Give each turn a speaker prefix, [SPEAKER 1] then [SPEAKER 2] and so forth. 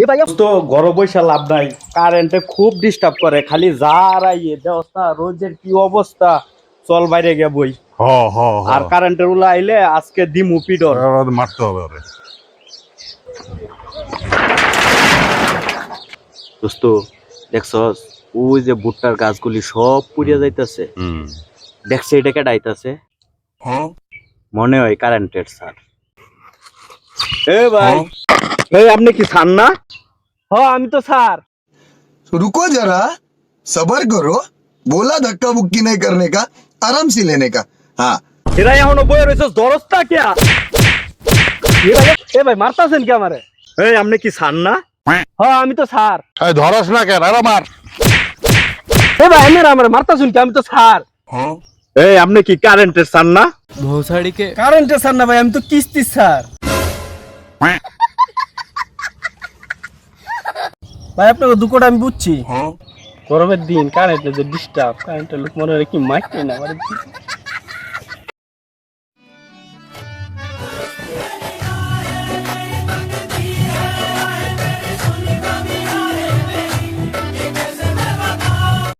[SPEAKER 1] এ ভাই তো ঘরে বসে লাভ নাই, কারেন্টে খুব ডিস্টার্ব করে, খালি যারাই দেওয়া রোজের কি অবস্থা। চল বাইরে গে বই।
[SPEAKER 2] হ হ হ
[SPEAKER 1] আর কারেন্টের উলা আইলে আজকে দিমু পিডন।
[SPEAKER 2] ওরা মারতে হবে ওরে।
[SPEAKER 1] দোস্ত দেখছস ওই যে ভুট্টার গাছগুলি সব পুড়িয়া যাইতাছে। দেখছে এটা কেডা আইতাছে, মনে হয় কারেন্টের স্যার। এ ভাই, এই আপনি কি স্যার না?
[SPEAKER 3] हाँ আমি তো স্যার।
[SPEAKER 4] रुको जरा सबर करो बोला धक्का बुक्की नहीं करने का आराम से लेने का हाँ
[SPEAKER 1] এরা এখনো বয়ে রয়েছস দরজটা কে?
[SPEAKER 3] এ ভাই মারতাছেন কি আমারে?
[SPEAKER 1] এই আপনি কি স্যার না?
[SPEAKER 3] হ্যাঁ আমি তো স্যার।
[SPEAKER 2] এই ধরস না কেন আরে মার।
[SPEAKER 3] এ ভাই আপনারা আমারে মারতাছেন কি? আমি তো স্যার।
[SPEAKER 1] এই আপনি কি কারেন্টের স্যার না?
[SPEAKER 3] কারেন্টের স্যার না ভাই, আমি তো কিস্তির স্যার। ভাই আপনাকে দুঃখটা আমি বুঝছি। গরমের দিন কারেন্টের যে ডিস্টার্ব, কারেন্টের লোক মনে হয় কি মাইক না আমার।